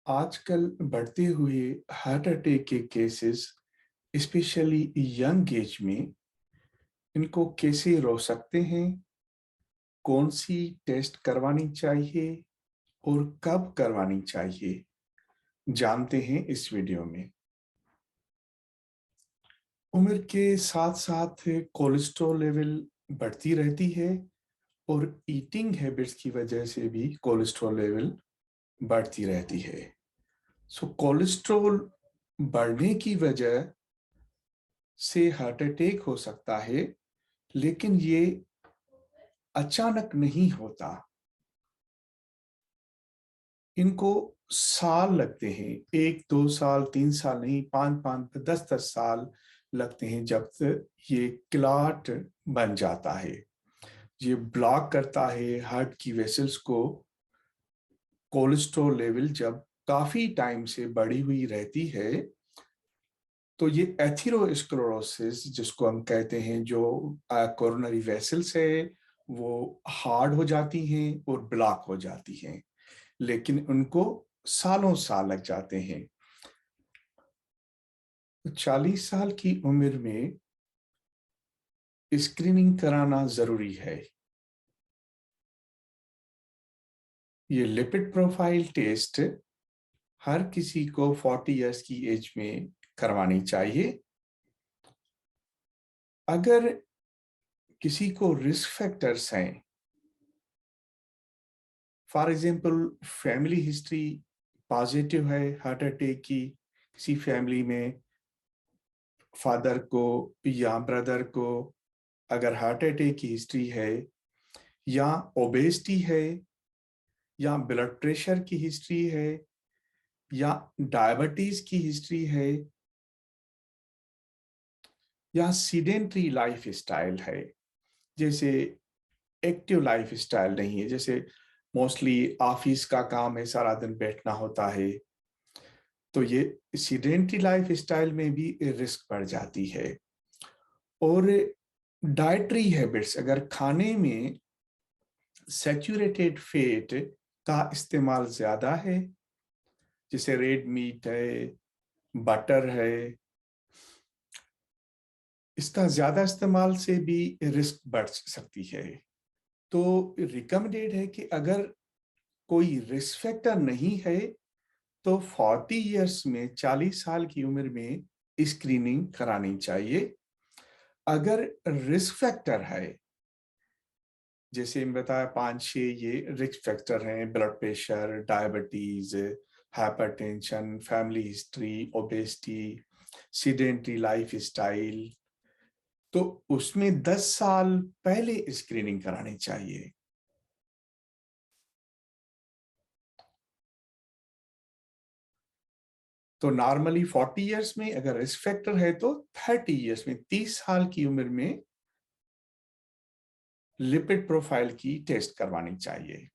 आजकल बढ़ते हुए हार्ट अटैक के केसेस स्पेशली यंग एज में इनको कैसे रोक सकते हैं, कौन सी टेस्ट करवानी चाहिए और कब करवानी चाहिए, जानते हैं इस वीडियो में। उम्र के साथ साथ कोलेस्ट्रॉल लेवल बढ़ती रहती है और ईटिंग हैबिट्स की वजह से भी कोलेस्ट्रॉल लेवल बढ़ती रहती है। कोलेस्ट्रॉल बढ़ने की वजह से हार्ट अटैक हो सकता है, लेकिन ये अचानक नहीं होता। इनको साल लगते हैं, 1-2 साल 3 साल नहीं, 5-5 10-10 साल लगते हैं जब तक ये क्लॉट बन जाता है। ये ब्लॉक करता है हार्ट की वेसल्स को। कोलेस्ट्रॉल लेवल जब काफी टाइम से बढ़ी हुई रहती है तो ये एथेरोस्क्लेरोसिस जिसको हम कहते हैं, जो कोरोनरी वेसल्स है वो हार्ड हो जाती हैं और ब्लॉक हो जाती हैं, लेकिन उनको सालों साल लग जाते हैं। 40 साल की उम्र में स्क्रीनिंग कराना जरूरी है। ये लिपिड प्रोफाइल टेस्ट हर किसी को 40 इयर्स की एज में करवानी चाहिए। अगर किसी को रिस्क फैक्टर्स हैं, for example family history positive है हार्ट अटैक की, किसी फैमिली में फादर को या ब्रदर को अगर हार्ट अटैक की हिस्ट्री है, या ओबेसिटी है, या ब्लड प्रेशर की हिस्ट्री है, या डायबिटीज की हिस्ट्री है, या सीडेंट्री लाइफ स्टाइल है, जैसे एक्टिव लाइफ स्टाइल नहीं है, जैसे मोस्टली ऑफिस का काम है, सारा दिन बैठना होता है, तो ये सीडेंट्री लाइफ स्टाइल में भी रिस्क बढ़ जाती है। और डाइटरी हैबिट्स, अगर खाने में सैचुरेटेड फैट का इस्तेमाल ज्यादा है, जैसे रेड मीट है, बटर है, इसका ज्यादा इस्तेमाल से भी रिस्क बढ़ सकती है। तो रिकमेंडेड है कि अगर कोई रिस्क फैक्टर नहीं है तो 40 इयर्स में, 40 साल की उम्र में स्क्रीनिंग करानी चाहिए। अगर रिस्क फैक्टर है, जैसे मैं बताया 5-6 ये रिस्क फैक्टर हैं, blood pressure, diabetes, hypertension, family history, obesity, sedentary life style, तो उसमें 10 साल पहले स्क्रीनिंग करानी चाहिए। तो नॉर्मली 40 इयर्स में अगर रिस्क फैक्टर है तो 30 इयर्स में, 30 साल की उम्र में लिपिड प्रोफाइल की टेस्ट करवानी चाहिए।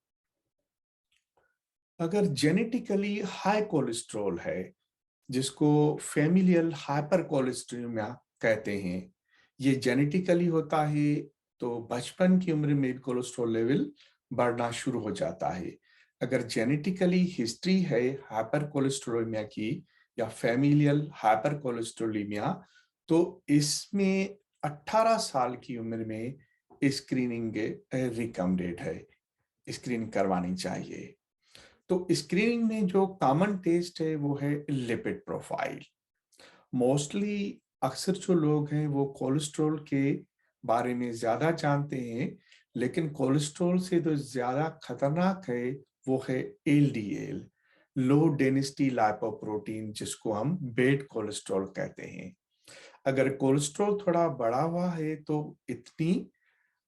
अगर जेनेटिकली हाई कोलेस्ट्रॉल है, जिसको फैमिलियल हाइपर कोलेस्ट्रीमिया कहते हैं, ये जेनेटिकली होता है, तो बचपन की उम्र में भी कोलेस्ट्रॉल लेवल बढ़ना शुरू हो जाता है। अगर जेनेटिकली हिस्ट्री है हाइपर कोलेस्ट्रोलेमिया की या फैमिलियल हाइपर कोलेस्ट्रोलेमिया, तो इसमें 18 साल की उम्र में स्क्रीनिंग रिकमेंडेड है, स्क्रीनिंग करवानी चाहिए। तो स्क्रीनिंग में जो कॉमन टेस्ट है वो है लिपिड प्रोफाइल। मोस्टली अक्सर जो लोग हैं वो कोलेस्ट्रॉल के बारे में ज्यादा जानते हैं, लेकिन कोलेस्ट्रॉल से जो ज्यादा खतरनाक है वो है एलडीएल, लो डेंसिटी लाइपोप्रोटीन, जिसको हम बेड कोलेस्ट्रॉल कहते हैं। अगर कोलेस्ट्रॉल थोड़ा बढ़ा हुआ है तो इतनी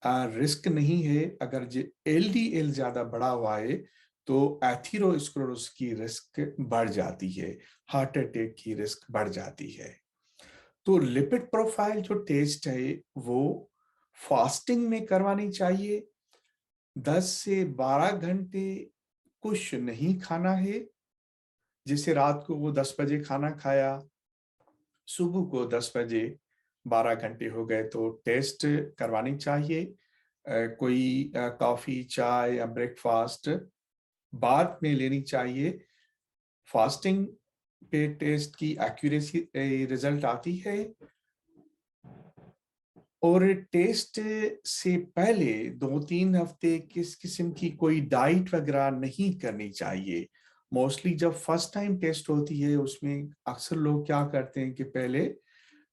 रिस्क नहीं है। अगर एलडीएल ज्यादा बढ़ा हुआ है तो एथेरोस्क्लेरोसिस की रिस्क बढ़ जाती है, हार्ट अटैक की रिस्क बढ़ जाती है। तो लिपिड प्रोफाइल जो टेस्ट है वो फास्टिंग में करवानी चाहिए। 10 से 12 घंटे कुछ नहीं खाना है, जैसे रात को वो 10 बजे खाना खाया, सुबह को 10 बजे 12 घंटे हो गए तो टेस्ट करवानी चाहिए। कोई कॉफी चाय या ब्रेकफास्ट बाद में लेनी चाहिए। फास्टिंग पे टेस्ट की एक्यूरेसी रिजल्ट आती है, और टेस्ट से पहले 2-3 हफ्ते किस किस्म की कोई डाइट वगैरह नहीं करनी चाहिए। मोस्टली जब फर्स्ट टाइम टेस्ट होती है उसमें अक्सर लोग क्या करते हैं कि पहले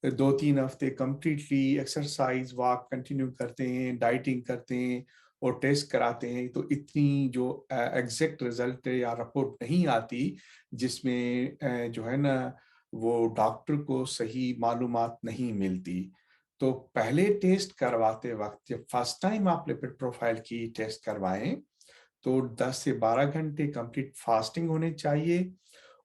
2-3 हफ्ते कंप्लीटली एक्सरसाइज वॉक कंटिन्यू करते हैं, डाइटिंग करते हैं और टेस्ट कराते हैं, तो इतनी जो एग्जैक्ट रिजल्ट या रिपोर्ट नहीं आती, जिसमें जो है ना वो डॉक्टर को सही मालूमात नहीं मिलती। तो पहले टेस्ट करवाते वक्त जब फर्स्ट टाइम आप लिपिड प्रोफाइल की टेस्ट करवाएं तो 10 से 12 घंटे कंप्लीट फास्टिंग होने चाहिए,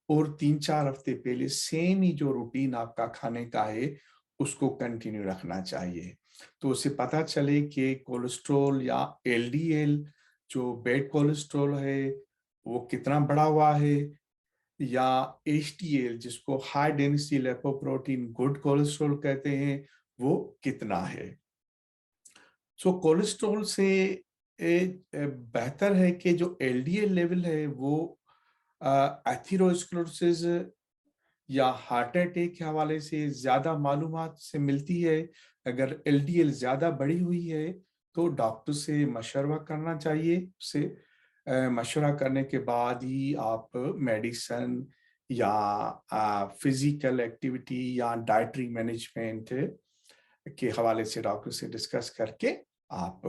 और 3-4 हफ्ते पहले सेम ही जो रूटीन आपका खाने का है उसको कंटिन्यू रखना चाहिए। तो उससे पता चले कि कोलेस्ट्रॉल या एलडीएल जो बैड कोलेस्ट्रॉल है वो कितना बढ़ा हुआ है, या एचडीएल जिसको high density lipoprotein good cholesterol कहते हैं वो कितना है। सो कोलेस्ट्रॉल से बेहतर है कि जो एलडीएल लेवल है वो एथेरोस्क्लेरोसिस या हार्ट अटैक के हवाले से ज्यादा मालूमात से मिलती है। अगर एलडीएल ज्यादा बढ़ी हुई है तो डॉक्टर से मशवरा करना चाहिए। उससे मशवरा करने के बाद ही आप मेडिसन या फिजिकल एक्टिविटी या डाइटरी मैनेजमेंट के हवाले से डॉक्टर से डिस्कस करके आप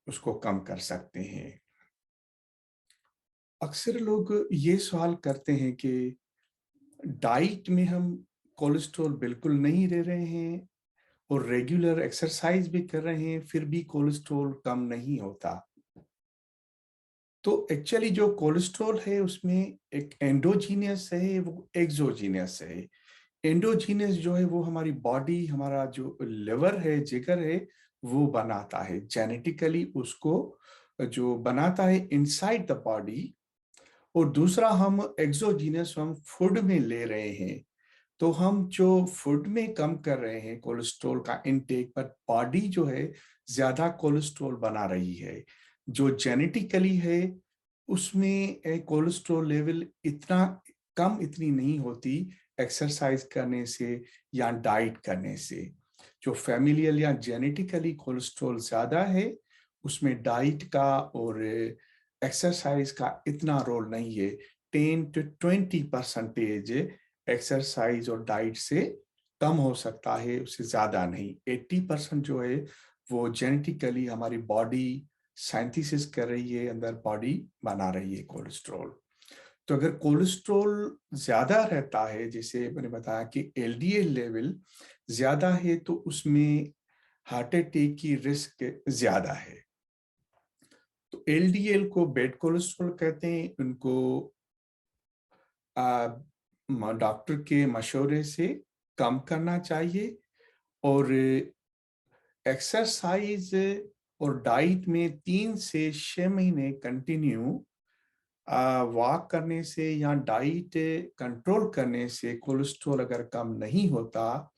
उसको कम कर सकते हैं। अक्सर लोग ये सवाल करते हैं कि डाइट में हम कोलेस्ट्रॉल बिल्कुल नहीं ले रहे हैं और रेगुलर एक्सरसाइज भी कर रहे हैं फिर भी कोलेस्ट्रॉल कम नहीं होता। तो एक्चुअली जो कोलेस्ट्रॉल है उसमें एक एंडोजीनियस है, वो एक्सोजीनियस है। एंडोजीनियस जो है वो हमारी बॉडी, हमारा जो लिवर है, जिगर है, वो बनाता है जेनेटिकली, उसको जो बनाता है इनसाइड द बॉडी। और दूसरा हम एक्सोजीनियस हम फूड में ले रहे हैं, तो हम जो फूड में कम कर रहे हैं कोलेस्ट्रॉल का इनटेक, पर बॉडी जो है ज्यादा कोलेस्ट्रॉल बना रही है। जो जेनेटिकली है उसमें कोलेस्ट्रॉल लेवल इतना कम इतनी नहीं होती एक्सरसाइज करने से या डाइट करने से। जो फैमिलियल या जेनेटिकली कोलेस्ट्रॉल ज्यादा है उसमें डाइट का और एक्सरसाइज का इतना रोल नहीं है। 10 to 20% एक्सरसाइज और डाइट से कम हो सकता है, उससे ज्यादा नहीं। 80% जो है वो जेनेटिकली हमारी बॉडी साइंथिसिस कर रही है, अंदर बॉडी बना रही है कोलेस्ट्रॉल। तो अगर कोलेस्ट्रॉल ज्यादा रहता है, जैसे मैंने बताया कि एलडीएल लेवल ज्यादा है, तो उसमें हार्ट अटैक की रिस्क ज्यादा है। तो एलडीएल को बैड कोलेस्ट्रॉल कहते हैं। उनको डॉक्टर के मशवरे से कम करना चाहिए, और एक्सरसाइज और डाइट में 3 से 6 महीने कंटिन्यू वॉक करने से या डाइट कंट्रोल करने से कोलेस्ट्रॉल अगर कम नहीं होता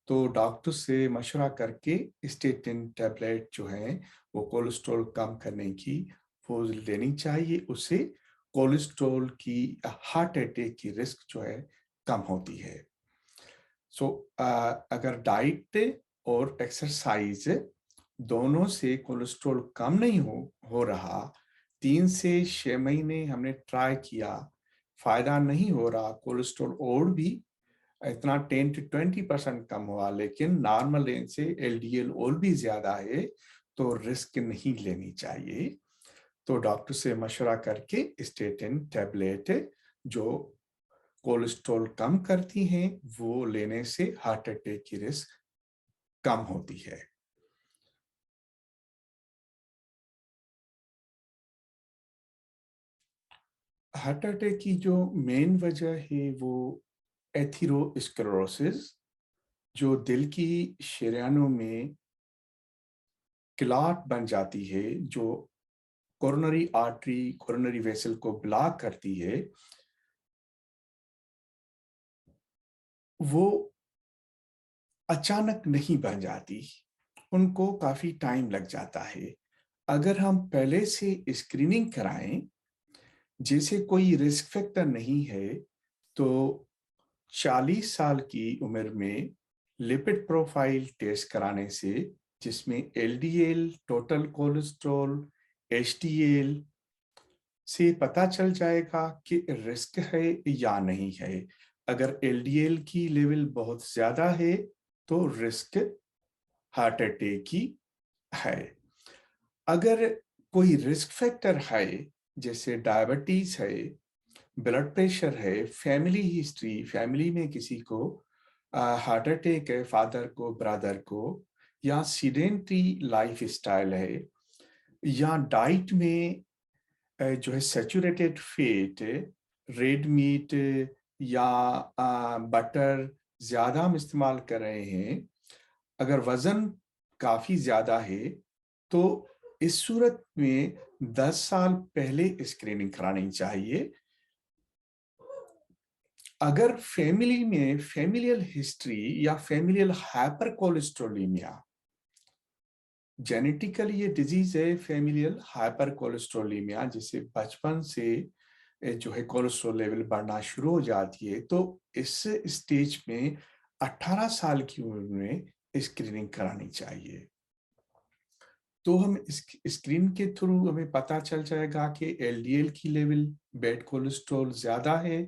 तो डॉक्टर से मशवरा करके स्टेटिन टैबलेट जो है वो कोलेस्ट्रॉल कम करने की वो लेनी चाहिए। उससे कोलेस्ट्रॉल की हार्ट अटैक की रिस्क जो है कम होती है। सो अगर डाइट और एक्सरसाइज दोनों से कोलेस्ट्रॉल कम नहीं हो रहा, 3 से 6 महीने हमने ट्राई किया, फायदा नहीं हो रहा, कोलेस्ट्रॉल और भी इतना 10 to 20% कम हुआ, लेकिन नॉर्मल रेंज से एलडीएल और भी ज्यादा है, तो रिस्क नहीं लेनी चाहिए। तो डॉक्टर से मशवरा करके स्टेटिन टैबलेट जो कोलेस्ट्रॉल कम करती हैं वो लेने से हार्ट अटैक की रिस्क कम होती है। हार्ट अटैक की जो मेन वजह है वो एथेरोस्क्लेरोसिस, जो दिल की शरीयानों में क्लॉट बन जाती है, जो कोरोनरी आर्टरी कोरोनरी वेसल को ब्लॉक करती है, वो अचानक नहीं बन जाती, उनको काफी टाइम लग जाता है। अगर हम पहले से स्क्रीनिंग कराएं जैसे कोई रिस्क फैक्टर नहीं है, तो 40 साल की उम्र में लिपिड प्रोफाइल टेस्ट कराने से, जिसमें एलडीएल, टोटल कोलेस्ट्रॉल, एचडीएल से पता चल जाएगा कि रिस्क है या नहीं है। अगर एलडीएल की लेवल बहुत ज्यादा है तो रिस्क हार्ट अटैक की है। अगर कोई रिस्क फैक्टर है, जैसे डायबिटीज है, ब्लड प्रेशर है, फैमिली हिस्ट्री, फैमिली में किसी को हार्ट अटैक है, फादर को, ब्रदर को, या सीडेंटरी लाइफ स्टाइल है, या डाइट में जो है सैचुरेटेड फैट, रेड मीट या बटर ज्यादा हम इस्तेमाल कर रहे हैं, अगर वजन काफी ज्यादा है, तो इस सूरत में 10 साल पहले स्क्रीनिंग करानी चाहिए। अगर फैमिली में फैमिलियल हिस्ट्री या फैमिलियल हाइपर कोलेस्ट्रोलीमिया, जेनेटिकली ये डिजीज है फैमिलियल हाइपर कोलेस्ट्रोलीमिया, जिसे बचपन से जो है कोलेस्ट्रॉल लेवल बढ़ना शुरू हो जाती है, तो इस स्टेज में 18 साल की उम्र में स्क्रीनिंग करानी चाहिए। तो हम इस स्क्रीन के थ्रू हमें पता चल जाएगा कि एलडीएल की लेवल, बैड कोलेस्ट्रॉल ज्यादा है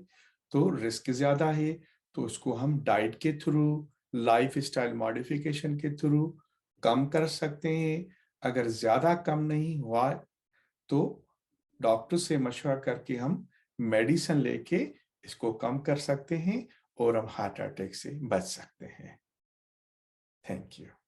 तो रिस्क ज्यादा है, तो उसको हम डाइट के थ्रू, लाइफ स्टाइल मॉडिफिकेशन के थ्रू कम कर सकते हैं। अगर ज्यादा कम नहीं हुआ तो डॉक्टर से मशवरा करके हम मेडिसिन लेके इसको कम कर सकते हैं और हम हार्ट अटैक से बच सकते हैं। Thank you.